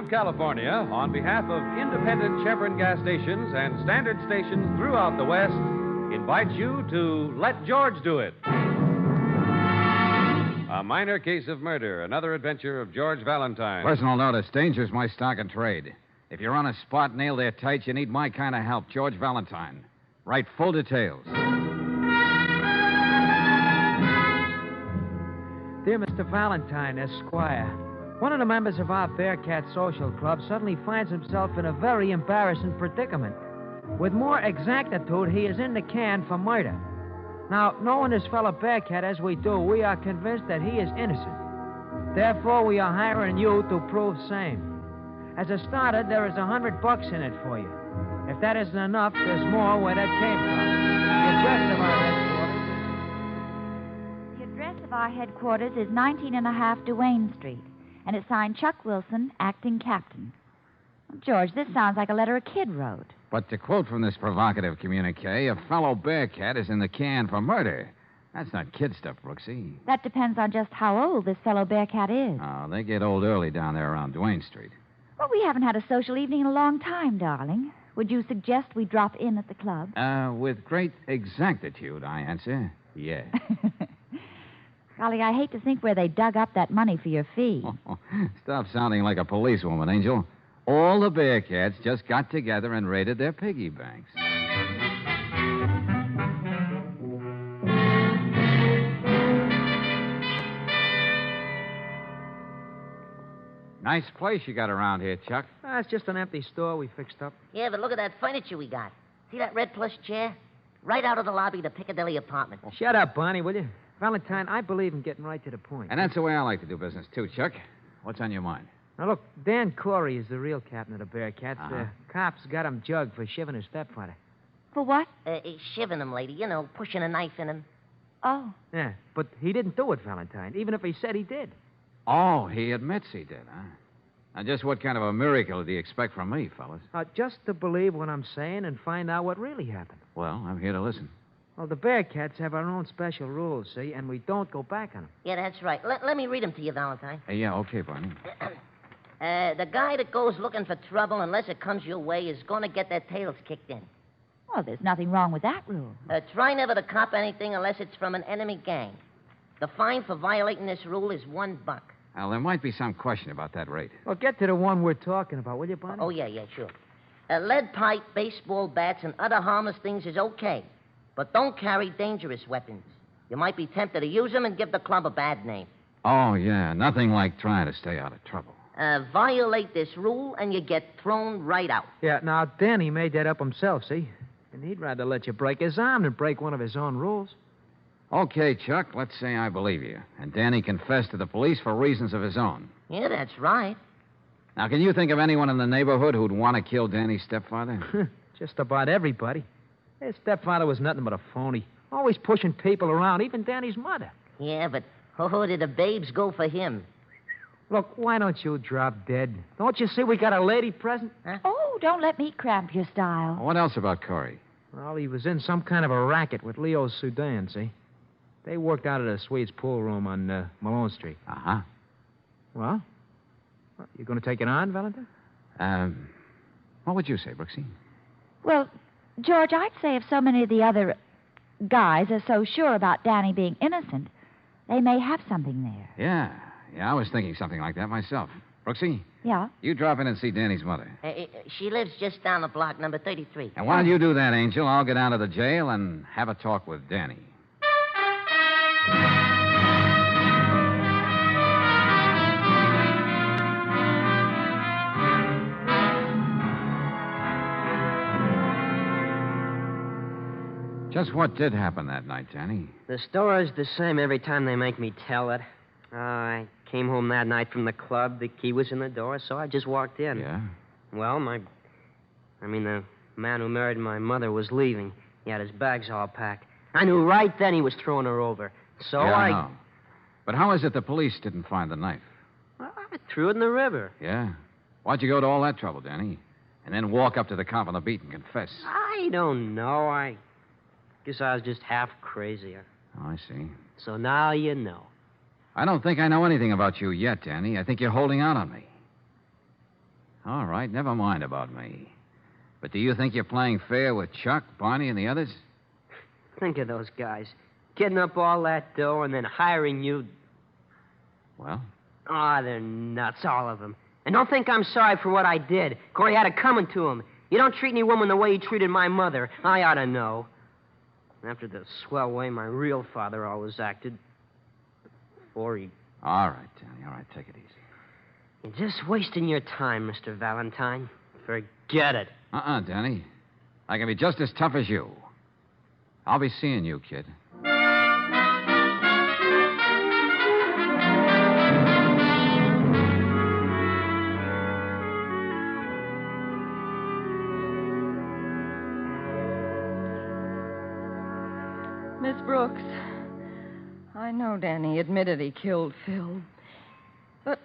of California, on behalf of independent Chevron gas stations and standard stations throughout the West, invites you to Let George Do It. A minor case of murder, another adventure of George Valentine. Personal notice, danger's my stock and trade. If you're on a spot nailed there tight, you need my kind of help, George Valentine. Write full details. Dear Mr. Valentine, Esquire, one of the members of our Bearcat Social Club suddenly finds himself in a very embarrassing predicament. With more exactitude, he is in the can for murder. Now, knowing this fellow Bearcat as we do, we are convinced that he is innocent. Therefore, we are hiring you to prove same. As a starter, there is $100 in it for you. If that isn't enough, there's more where that came from. The address of our headquarters is 19.5 Duane Street, and it's signed Chuck Wilson, acting captain. George, this sounds like a letter a kid wrote. But to quote from this provocative communique, a fellow Bearcat is in the can for murder. That's not kid stuff, Brooksy. That depends on just how old this fellow Bearcat is. Oh, they get old early down there around Duane Street. Well, we haven't had a social evening in a long time, darling. Would you suggest we drop in at the club? With great exactitude, I answer. Yeah. Golly, I hate to think where they dug up that money for your fee. Stop sounding like a policewoman, Angel. All the Bearcats just got together and raided their piggy banks. Nice place you got around here, Chuck. It's just an empty store we fixed up. Yeah, but look at that furniture we got. See that red plush chair? Right out of the lobby of the Piccadilly apartment. Shut up, Barney, will you? Valentine, I believe in getting right to the point. And that's the way I like to do business, too, Chuck. What's on your mind? Now, look, Dan Corey is the real captain of the Bearcats. Uh-huh. Cops got him jugged for shiving his stepfather. For what? Shiving him, lady. You know, pushing a knife in him. Oh. Yeah, but he didn't do it, Valentine, even if he said he did. Oh, he admits he did, huh? Now, just what kind of a miracle do you expect from me, fellas? Just to believe what I'm saying and find out what really happened. Well, I'm here to listen. Well, the Bearcats have our own special rules, see, and we don't go back on them. Yeah, that's right. Let me read them to you, Valentine. Yeah, okay, Barney. The guy that goes looking for trouble, unless it comes your way, is going to get their tails kicked in. Well, there's nothing wrong with that rule. Try never to cop anything unless it's from an enemy gang. The fine for violating this rule is $1. Well, there might be some question about that rate. Well, get to the one we're talking about, will you, Barney? Oh, yeah, sure. Lead pipe, baseball bats, and other harmless things is okay. But don't carry dangerous weapons. You might be tempted to use them and give the club a bad name. Oh, yeah. Nothing like trying to stay out of trouble. Violate this rule, and you get thrown right out. Yeah, now, Danny made that up himself, see? And he'd rather let you break his arm than break one of his own rules. Okay, Chuck, let's say I believe you. And Danny confessed to the police for reasons of his own. Yeah, that's right. Now, can you think of anyone in the neighborhood who'd want to kill Danny's stepfather? Just about everybody. His stepfather was nothing but a phony. Always pushing people around, even Danny's mother. Yeah, but did the babes go for him? Look, why don't you drop dead? Don't you see we got a lady present? Huh? Oh, don't let me cramp your style. What else about Corey? Well, he was in some kind of a racket with Leo Sudan, see? They worked out at a Swede's pool room on Malone Street. Uh-huh. Well, you going to take it on, Valentine? What would you say, Brooksy? Well, George, I'd say if so many of the other guys are so sure about Danny being innocent, they may have something there. Yeah, I was thinking something like that myself. Brooksy? Yeah? You drop in and see Danny's mother. She lives just down the block, number 33. And while you do that, Angel, I'll get down to the jail and have a talk with Danny. Just what did happen that night, Danny? The story's the same every time they make me tell it. I came home that night from the club. The key was in the door, so I just walked in. Yeah? Well, the man who married my mother was leaving. He had his bags all packed. I knew right then he was throwing her over. So yeah, I know. But how is it the police didn't find the knife? Well, I threw it in the river. Yeah? Why'd you go to all that trouble, Danny? And then walk up to the cop on the beat and confess? I don't know. I guess I was just half crazy. Oh, I see. So now you know. I don't think I know anything about you yet, Danny. I think you're holding out on me. All right, never mind about me. But do you think you're playing fair with Chuck, Barney, and the others? Think of those guys. Getting up all that dough and then hiring you. Well? Oh, they're nuts, all of them. And don't think I'm sorry for what I did. Corey had it coming to him. You don't treat any woman the way he treated my mother. I ought to know. After the swell way my real father always acted. Before he... All right, Danny. All right, take it easy. You're just wasting your time, Mr. Valentine. Forget it. Danny. I can be just as tough as you. I'll be seeing you, kid. Miss Brooks, I know Danny admitted he killed Phil. But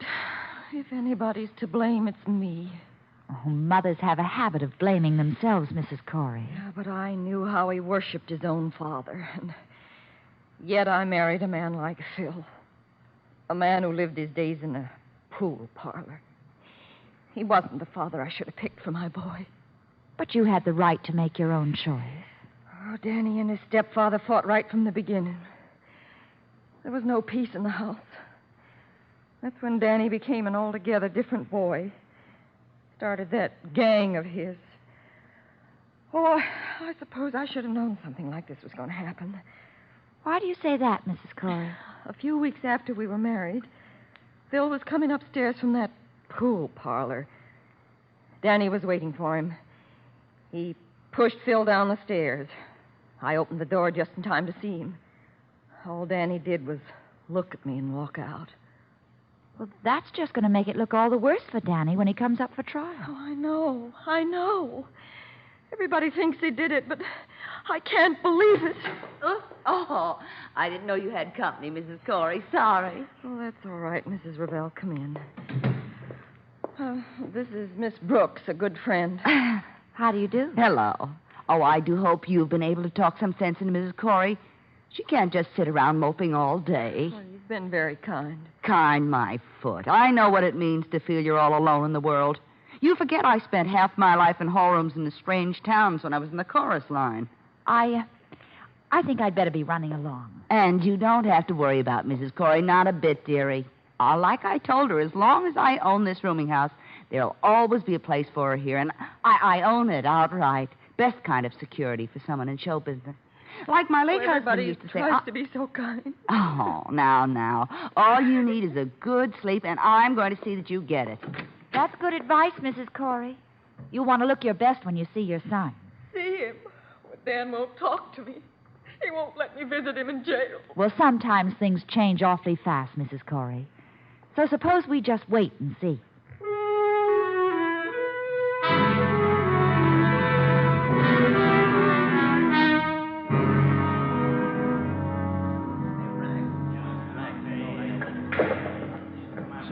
if anybody's to blame, it's me. Oh, mothers have a habit of blaming themselves, Mrs. Corey. Yeah, but I knew how he worshipped his own father. And yet I married a man like Phil. A man who lived his days in a pool parlor. He wasn't the father I should have picked for my boy. But you had the right to make your own choice. Oh, Danny and his stepfather fought right from the beginning. There was no peace in the house. That's when Danny became an altogether different boy. Started that gang of his. Oh, I suppose I should have known something like this was going to happen. Why do you say that, Mrs. Corey? A few weeks after we were married, Phil was coming upstairs from that pool parlor. Danny was waiting for him. He pushed Phil down the stairs. I opened the door just in time to see him. All Danny did was look at me and walk out. Well, that's just going to make it look all the worse for Danny when he comes up for trial. Oh, I know. Everybody thinks he did it, but I can't believe it. Oh, I didn't know you had company, Mrs. Corey. Sorry. Oh, that's all right, Mrs. Ravel. Come in. This is Miss Brooks, a good friend. How do you do? Hello. Oh, I do hope you've been able to talk some sense into Mrs. Corey. She can't just sit around moping all day. Well, you've been very kind. Kind, my foot. I know what it means to feel you're all alone in the world. You forget I spent half my life in hallrooms in the strange towns when I was in the chorus line. I think I'd better be running along. And you don't have to worry about Mrs. Corey, not a bit, dearie. Like I told her, as long as I own this rooming house, there'll always be a place for her here, and I own it outright. Best kind of security for someone in show business. Like my late husband used to say... Everybody tries to be so kind. Oh, now. All you need is a good sleep, and I'm going to see that you get it. That's good advice, Mrs. Corey. You want to look your best when you see your son. See him? Well, Dan won't talk to me. He won't let me visit him in jail. Well, sometimes things change awfully fast, Mrs. Corey. So suppose we just wait and see.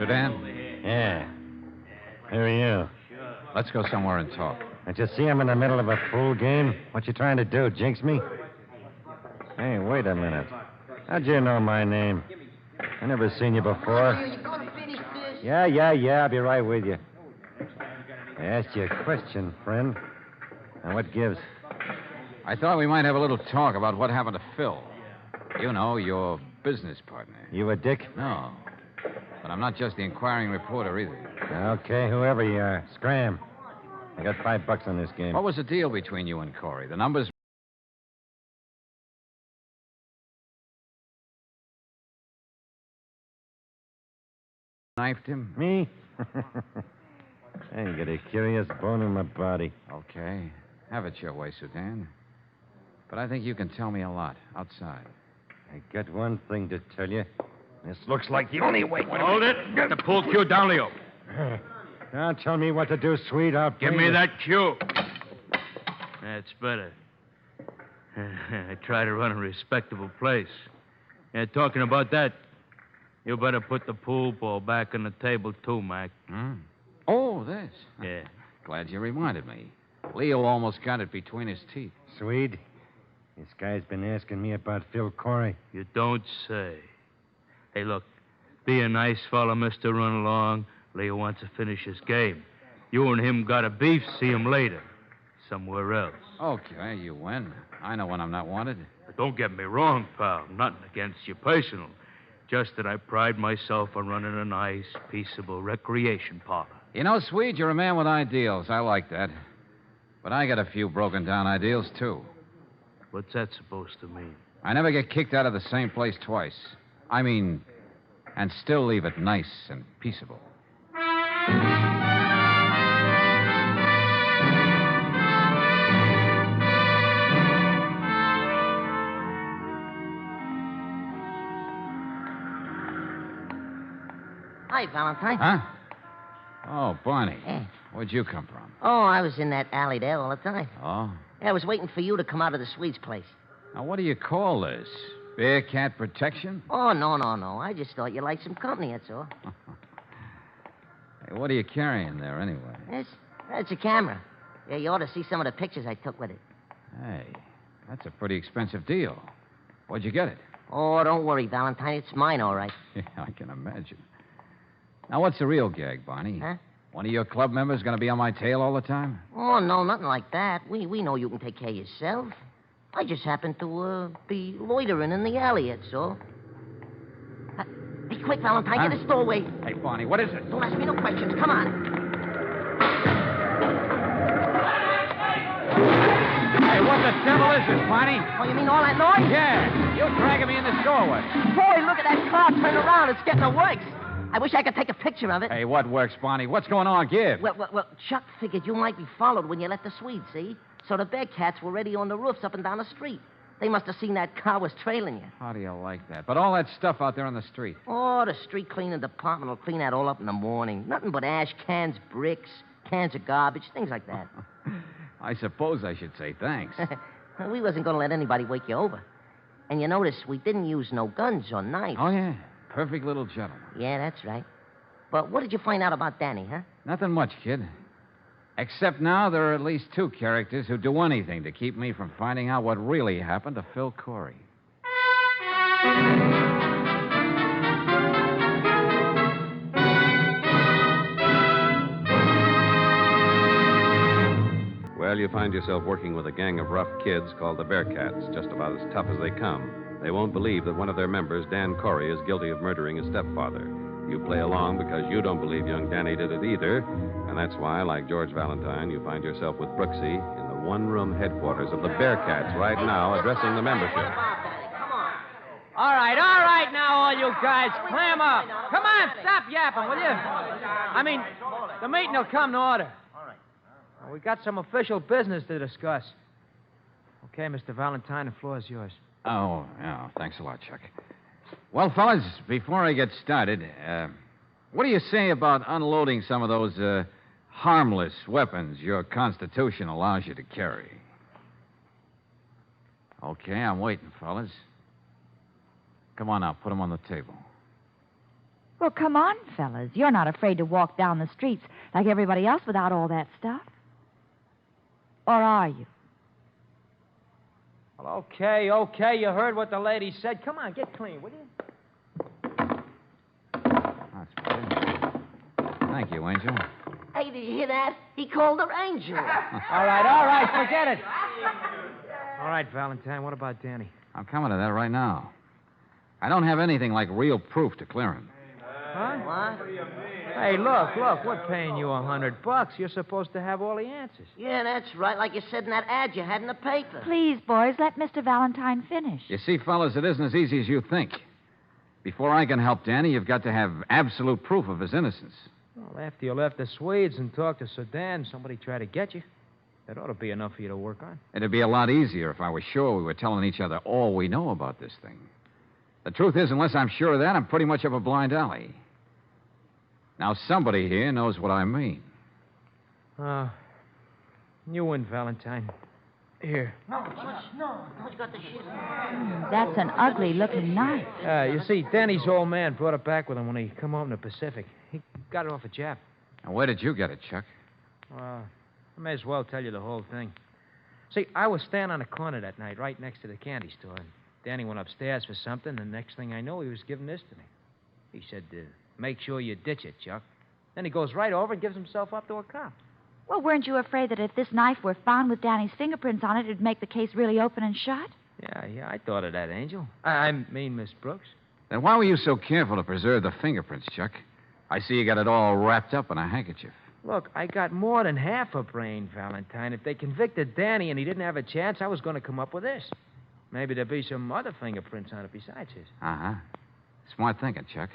Dan? Yeah. Who are you? Let's go somewhere and talk. Don't you see I'm in the middle of a pool game? What you trying to do, jinx me? Hey, wait a minute. How'd you know my name? I never seen you before. Yeah, I'll be right with you. I asked you a question, friend. Now, what gives? I thought we might have a little talk about what happened to Phil. You know, your business partner. You a dick? No. But I'm not just the inquiring reporter either. Okay, whoever you are. Scram. I got $5 on this game. What was the deal between you and Corey? The numbers... knifed him? Me? I ain't got a curious bone in my body. Okay. Have it your way, Sudan. But I think you can tell me a lot outside. I got one thing to tell you. This looks like the only way. Hold it. Get the pool cue down, Leo. Don't tell me what to do, sweet. I'll Give me that cue. That's better. I try to run a respectable place. Yeah, talking about that, you better put the pool ball back on the table, too, Mac. Oh, this. Yeah. Glad you reminded me. Leo almost got it between his teeth. Swede, this guy's been asking me about Phil Corey. You don't say. Hey, look, be a nice fellow, Mr. Run Along. Leo wants to finish his game. You and him got a beef, see him later. Somewhere else. Okay, you win. I know when I'm not wanted. But don't get me wrong, pal. Nothing against you personal. Just that I pride myself on running a nice, peaceable recreation parlor. You know, Swede, you're a man with ideals. I like that. But I got a few broken down ideals, too. What's that supposed to mean? I never get kicked out of the same place twice. I mean, and still leave it nice and peaceable. Hi, Valentine. Huh? Oh, Barney. Yeah. Where'd you come from? Oh, I was in that alley there all the time. Oh? Yeah, I was waiting for you to come out of the Swede's place. Now, what do you call this? Bearcat protection? Oh, no. I just thought you liked some company, that's all. Hey, what are you carrying there, anyway? It's a camera. Yeah, you ought to see some of the pictures I took with it. Hey, that's a pretty expensive deal. Where'd you get it? Oh, don't worry, Valentine. It's mine, all right. Yeah, I can imagine. Now, what's the real gag, Barney? Huh? One of your club members going to be on my tail all the time? Oh, no, nothing like that. We know you can take care of yourself. I just happen to be loitering in the alley, that's all. Be quick, Valentine. Huh? Get this doorway. Hey, Barney, what is it? Don't ask me no questions. Come on. Hey, what the devil is this, Barney? Oh, you mean all that noise? Yeah, you're dragging me in this doorway. Boy, look at that car turn around. It's getting the works. I wish I could take a picture of it. Hey, what works, Barney? What's going on? Give. Well, Chuck figured you might be followed when you left the Swede, see? So the Bearcats were ready on the roofs up and down the street. They must have seen that car was trailing you. How do you like that? But all that stuff out there on the street. Oh, the street cleaning department will clean that all up in the morning. Nothing but ash cans, bricks, cans of garbage, things like that. I suppose I should say thanks. We wasn't going to let anybody wake you over. And you notice we didn't use no guns or knives. Oh, yeah. Perfect little gentleman. Yeah, that's right. But what did you find out about Danny, huh? Nothing much, kid. Except now there are at least two characters who do anything to keep me from finding out what really happened to Phil Corey. Well, you find yourself working with a gang of rough kids called the Bearcats, just about as tough as they come. They won't believe that one of their members, Dan Corey, is guilty of murdering his stepfather. You play along because you don't believe young Danny did it either, and that's why, like George Valentine, you find yourself with Brooksy in the one-room headquarters of the Bearcats right now, addressing the membership. All right, now, all you guys, clam up. Come on, stop yapping, will you? I mean, the meeting will come to order. All right. We got some official business to discuss. Okay, Mr. Valentine, the floor is yours. Oh, yeah. Thanks a lot, Chuck. Well, fellas, before I get started, what do you say about unloading some of those harmless weapons your Constitution allows you to carry? Okay, I'm waiting, fellas. Come on now, put them on the table. Well, come on, fellas. You're not afraid to walk down the streets like everybody else without all that stuff. Or are you? Well, okay, you heard what the lady said. Come on, get clean, will you? That's better. Thank you, Angel. Hey, did you hear that? He called her Angel. All right, forget it. All right, Valentine, what about Danny? I'm coming to that right now. I don't have anything like real proof to clear him. Huh? What? Hey, look, we're paying you $100. You're supposed to have all the answers. Yeah, that's right, like you said in that ad you had in the paper. Please, boys, let Mr. Valentine finish. You see, fellas, it isn't as easy as you think. Before I can help Danny, you've got to have absolute proof of his innocence. Well, after you left the Swedes and talked to Sudan, somebody tried to get you. That ought to be enough for you to work on. It'd be a lot easier if I was sure we were telling each other all we know about this thing. The truth is, unless I'm sure of that, I'm pretty much up a blind alley. Now, somebody here knows what I mean. You win, Valentine. Here. No. George got the shit. That's an ugly-looking knife. You see, Danny's old man brought it back with him when he come home in the Pacific. He got it off a Jap. Now, where did you get it, Chuck? I may as well tell you the whole thing. See, I was standing on the corner that night, right next to the candy store, and Danny went upstairs for something, and the next thing I know, he was giving this to me. He said, make sure you ditch it, Chuck. Then he goes right over and gives himself up to a cop. Well, weren't you afraid that if this knife were found with Danny's fingerprints on it, it'd make the case really open and shut? Yeah, I thought of that, Angel. I mean, Miss Brooks. Then why were you so careful to preserve the fingerprints, Chuck? I see you got it all wrapped up in a handkerchief. Look, I got more than half a brain, Valentine. If they convicted Danny and he didn't have a chance, I was going to come up with this. Maybe there'd be some other fingerprints on it besides his. Uh-huh. Smart thinking, Chuck.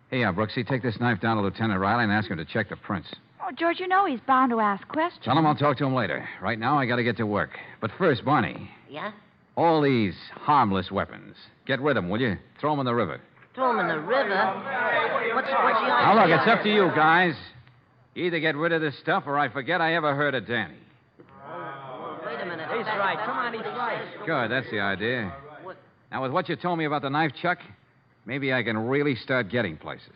Hey, Brooksy, take this knife down to Lieutenant Riley and ask him to check the prints. Oh, George, you know he's bound to ask questions. Tell him I'll talk to him later. Right now, I got to get to work. But first, Barney. Yeah? All these harmless weapons. Get rid of them, will you? Throw them in the river. Throw him in the river? What's the idea? Now, look, it's up to you, guys. Either get rid of this stuff or I forget I ever heard of Danny. Wait a minute. He's right. Come on, he's right. Good, that's the idea. Now, with what you told me about the knife, Chuck, maybe I can really start getting places.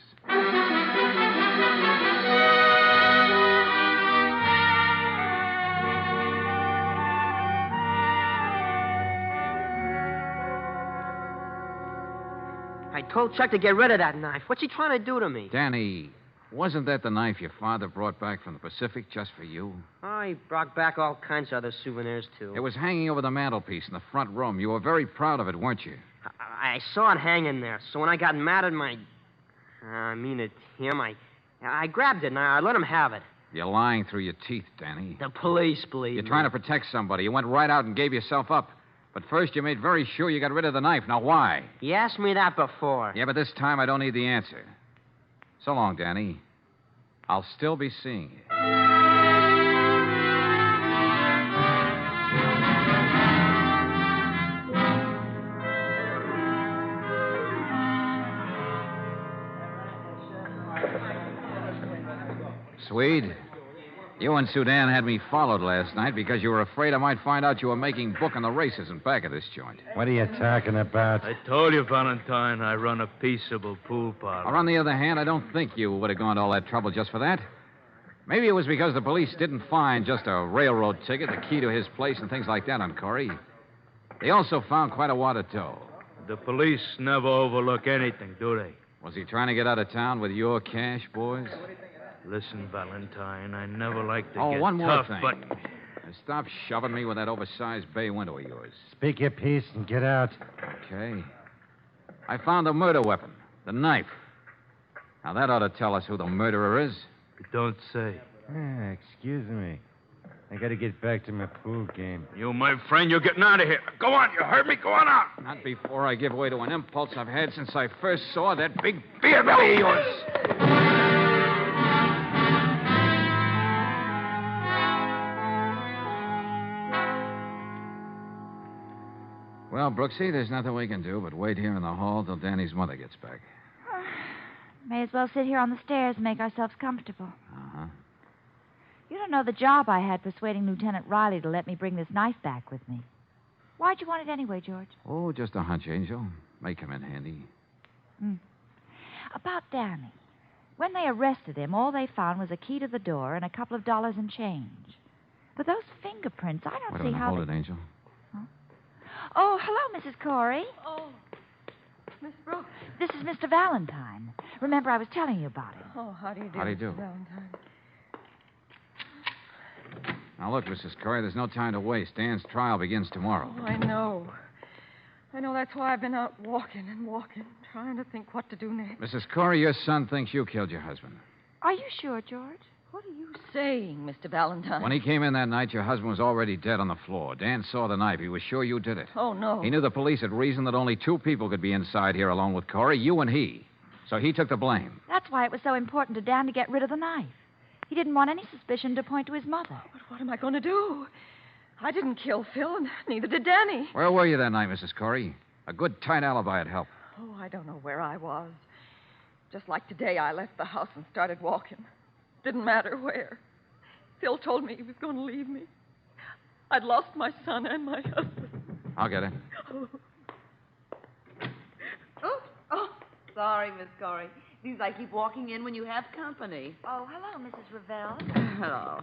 I told Chuck to get rid of that knife. What's he trying to do to me? Danny, wasn't that the knife your father brought back from the Pacific just for you? Oh, he brought back all kinds of other souvenirs, too. It was hanging over the mantelpiece in the front room. You were very proud of it, weren't you? I saw it hanging there, so when I got mad at at him, I grabbed it and I let him have it. You're lying through your teeth, Danny. The police believe You're me. trying to protect somebody. You went right out and gave yourself up. But first, you made very sure you got rid of the knife. Now, why? You asked me that before. Yeah, but this time I don't need the answer. So long, Danny. I'll still be seeing you. Swede, you and Sudan had me followed last night because you were afraid I might find out you were making book on the races in back of this joint. What are you talking about? I told you, Valentine, I run a peaceable pool parlor. Or on the other hand, I don't think you would have gone to all that trouble just for that. Maybe it was because the police didn't find just a railroad ticket, the key to his place, and things like that on Corey. They also found quite a wad of dough. The police never overlook anything, do they? Was he trying to get out of town with your cash, boys? Listen, Valentine, I never like to Oh, get one more tough, thing. but... Now, stop shoving me with that oversized bay window of yours. Speak your piece and get out. Okay. I found the murder weapon, the knife. Now, that ought to tell us who the murderer is. You don't say. Excuse me. I gotta get back to my pool game. You, my friend, you're getting out of here. Go on, you heard me. Go on out. Not before I give way to an impulse I've had since I first saw that big beer belly of yours. Well, Brooksy, there's nothing we can do but wait here in the hall till Danny's mother gets back. May as well sit here on the stairs and make ourselves comfortable. Uh-huh. You don't know the job I had persuading Lieutenant Riley to let me bring this knife back with me. Why'd you want it anyway, George? Oh, just a hunch, Angel. May come in handy. About Danny. When they arrested him, all they found was a key to the door and a couple of dollars in change. But those fingerprints, I don't Wait a see minute. how... Hold it, Angel. Oh, hello, Mrs. Corey. Oh, Miss Brooks. This is Mr. Valentine. Remember, I was telling you about him. Oh, how do you do? How do you do? Mr. Valentine? Now, look, Mrs. Corey, there's no time to waste. Dan's trial begins tomorrow. Oh, I know. That's why I've been out walking, trying to think what to do next. Mrs. Corey, your son thinks you killed your husband. Are you sure, George? What are you saying, Mr. Valentine? When he came in that night, your husband was already dead on the floor. Dan saw the knife. He was sure you did it. Oh, no. He knew the police had reasoned that only two people could be inside here alone with Corey, you and he. So he took the blame. That's why it was so important to Dan to get rid of the knife. He didn't want any suspicion to point to his mother. But what am I going to do? I didn't kill Phil, and neither did Danny. Where were you that night, Mrs. Corey? A good, tight alibi would help. Oh, I don't know where I was. Just like today, I left the house and started walking. Didn't matter where. Phil told me he was going to leave me. I'd lost my son and my husband. I'll get it. Oh, sorry, Miss Corey. Seems I keep walking in when you have company. Oh, hello, Mrs. Ravel. Hello.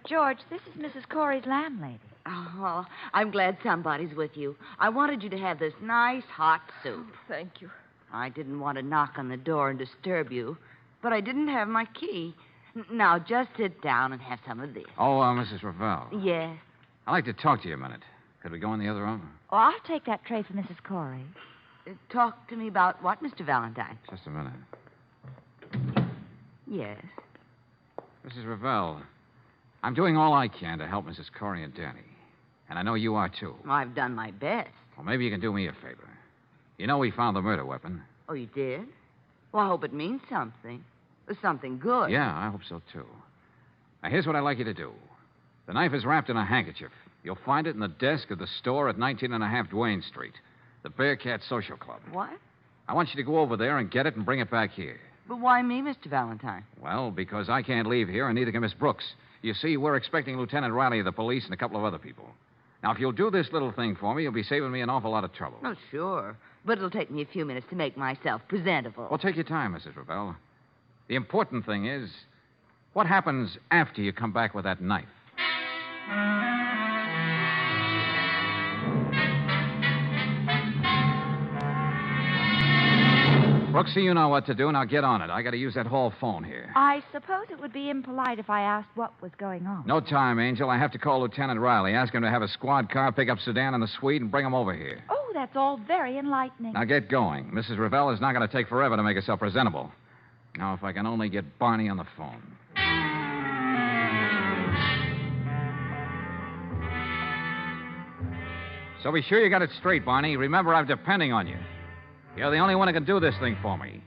George, this is Mrs. Corey's landlady. Oh, I'm glad somebody's with you. I wanted you to have this nice hot soup. Thank you. I didn't want to knock on the door and disturb you. but I didn't have my key. Now, just sit down and have some of this. Oh, Mrs. Ravel. Yes. I'd like to talk to you a minute. Could we go in the other room? Oh, I'll take that tray for Mrs. Corey. Talk to me about what, Mr. Valentine? Just a minute. Yes. Mrs. Ravel, I'm doing all I can to help Mrs. Corey and Danny. And I know you are, too. Well, I've done my best. Well, maybe you can do me a favor. You know we found the murder weapon. Oh, you did? Well, I hope it means something. Something good. Yeah, I hope so, too. Now, here's what I'd like you to do. The knife is wrapped in a handkerchief. You'll find it in the desk of the store at 19½ Duane Street, the Bearcat Social Club. What? I want you to go over there and get it and bring it back here. But why me, Mr. Valentine? Well, because I can't leave here, and neither can Miss Brooks. You see, we're expecting Lieutenant Riley of the police and a couple of other people. Now, if you'll do this little thing for me, you'll be saving me an awful lot of trouble. Oh, sure. But it'll take me a few minutes to make myself presentable. Well, take your time, Mrs. Ravel. The important thing is, what happens after you come back with that knife? Brooksy, you know what to do. Now get on it. I got to use that hall phone here. I suppose it would be impolite if I asked what was going on. No time, Angel. I have to call Lieutenant Riley. Ask him to have a squad car pick up Sudan and the Swede and bring them over here. Oh, that's all very enlightening. Now get going. Mrs. Ravel is not going to take forever to make herself presentable. Now, if I can only get Barney on the phone. So be sure you got it straight, Barney. Remember, I'm depending on you. You're the only one who can do this thing for me.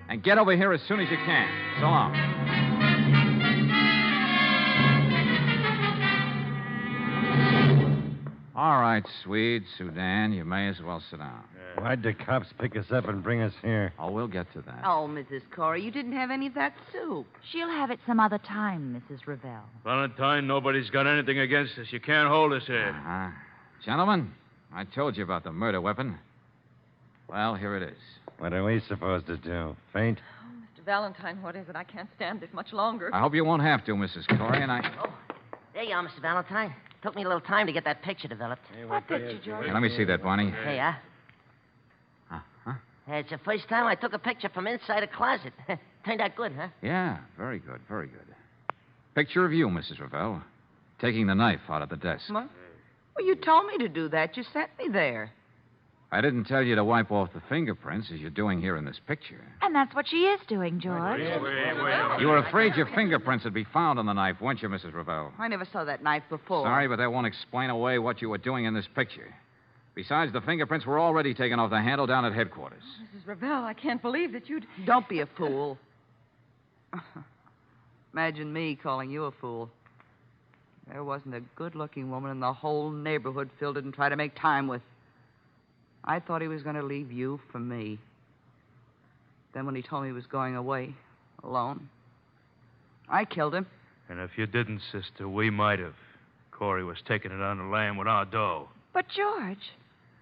And get over here as soon as you can. So long. All right, Swede, Sudan, you may as well sit down. Why'd the cops pick us up and bring us here? Oh, we'll get to that. Oh, Mrs. Corey, you didn't have any of that soup. She'll have it some other time, Mrs. Ravel. Valentine, nobody's got anything against us. You can't hold us here. Uh-huh. Gentlemen, I told you about the murder weapon. Well, here it is. What are we supposed to do? Faint? Oh, Mr. Valentine, what is it? I can't stand this much longer. I hope you won't have to, Mrs. Corey, and I... Oh, there you are, Mr. Valentine. Took me a little time to get that picture developed. What picture, George? Hey, let me see that, Barney. Here you are. Uh-huh. It's the first time I took a picture from inside a closet. Turned out good, huh? Yeah, very good, very good. Picture of you, Mrs. Ravel, taking the knife out of the desk. What? Well, you told me to do that. You sent me there. I didn't tell you to wipe off the fingerprints as you're doing here in this picture. And that's what she is doing, George. You were afraid your fingerprints would be found on the knife, weren't you, Mrs. Ravel? I never saw that knife before. Sorry, but that won't explain away what you were doing in this picture. Besides, the fingerprints were already taken off the handle down at headquarters. Mrs. Ravel, I can't believe that you'd... Don't be a fool. Imagine me calling you a fool. There wasn't a good-looking woman in the whole neighborhood Phil didn't try to make time with. I thought he was going to leave you for me. Then when he told me he was going away, alone, I killed him. And if you didn't, sister, we might have. Corey was taking it on the lam with our dough. But, George,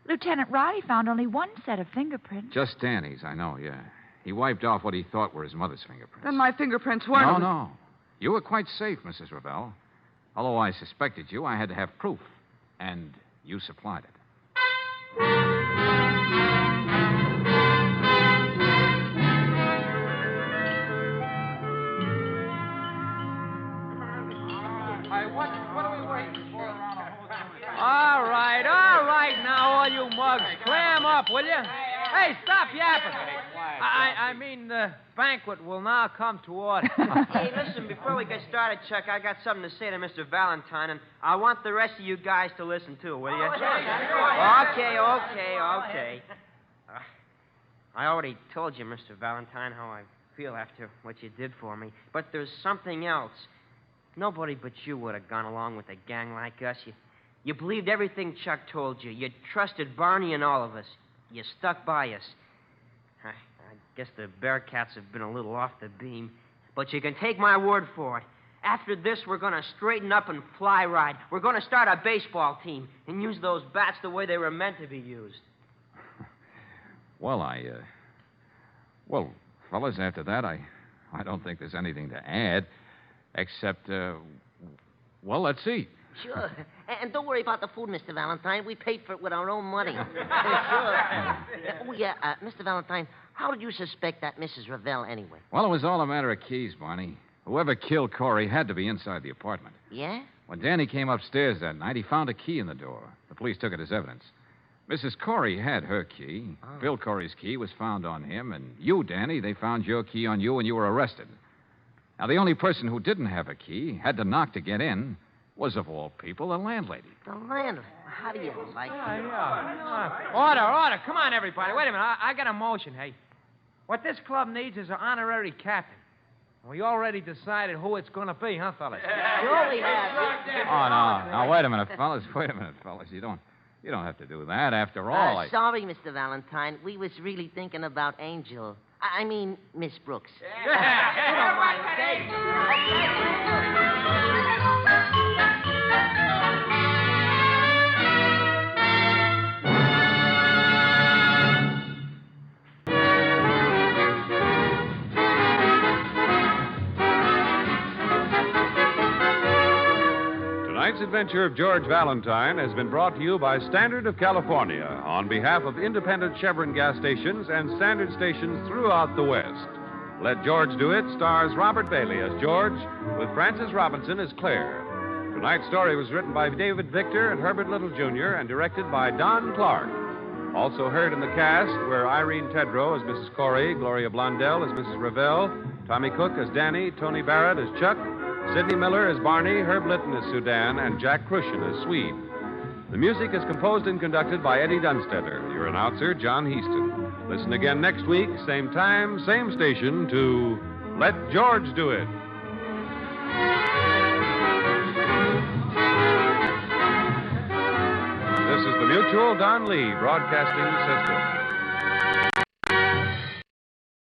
Lieutenant Riley found only one set of fingerprints. Just Danny's, I know, yeah. He wiped off what he thought were his mother's fingerprints. Then my fingerprints weren't... No. You were quite safe, Mrs. Ravel. Although I suspected you, I had to have proof. And you supplied it. What are we waiting for? All right, now, all you mugs, clam up, will you? Hey, stop yapping. I mean, the banquet will now come to order. Hey, listen, before we get started, Chuck, I got something to say to Mr. Valentine, and I want the rest of you guys to listen, too, will you? Okay. I already told you, Mr. Valentine, how I feel after what you did for me. But there's something else. Nobody but you would have gone along with a gang like us. You believed everything Chuck told you. You trusted Barney and all of us. You stuck by us. I guess the Bearcats have been a little off the beam. But you can take my word for it. After this, we're going to straighten up and fly right. We're going to start a baseball team and use those bats the way they were meant to be used. Well, Well, fellas, after that, I don't think there's anything to add. Except, well, let's see. Sure. And don't worry about the food, Mr. Valentine. We paid for it with our own money. Sure. Oh, yeah, Mr. Valentine, How did you suspect that Mrs. Ravel anyway? Well, it was all a matter of keys, Barney. Whoever killed Corey had to be inside the apartment. Yeah? When Danny came upstairs that night, he found a key in the door. The police took it as evidence. Mrs. Corey had her key. Oh. Bill Corey's key was found on him, and you, Danny, they found your key on you when you were arrested. Now, the only person who didn't have a key, had to knock to get in, was, of all people, the landlady. The landlady. How do you like it? Order. Come on, everybody. Wait a minute. I got a motion, hey. What this club needs is an honorary captain. We already decided who it's going to be, huh, fellas? Sure we have. Oh, no. Now, wait a minute, fellas. You don't have to do that. After all, Sorry, Mr. Valentine. We was really thinking about Angel. I mean, Miss Brooks. You don't mind, okay? Tonight's adventure of George Valentine has been brought to you by Standard of California on behalf of independent Chevron gas stations and Standard stations throughout the West. Let George Do It stars Robert Bailey as George with Frances Robinson as Claire. Tonight's story was written by David Victor and Herbert Little Jr. and directed by Don Clark. Also heard in the cast were Irene Tedrow as Mrs. Corey, Gloria Blondell as Mrs. Ravel, Tommy Cook as Danny, Tony Barrett as Chuck, Sidney Miller as Barney, Herb Litton as Sudan, and Jack Crucian as Swede. The music is composed and conducted by Eddie Dunstetter. Your announcer, John Heaston. Listen again next week, same time, same station, to Let George Do It. This is the Mutual Don Lee Broadcasting System.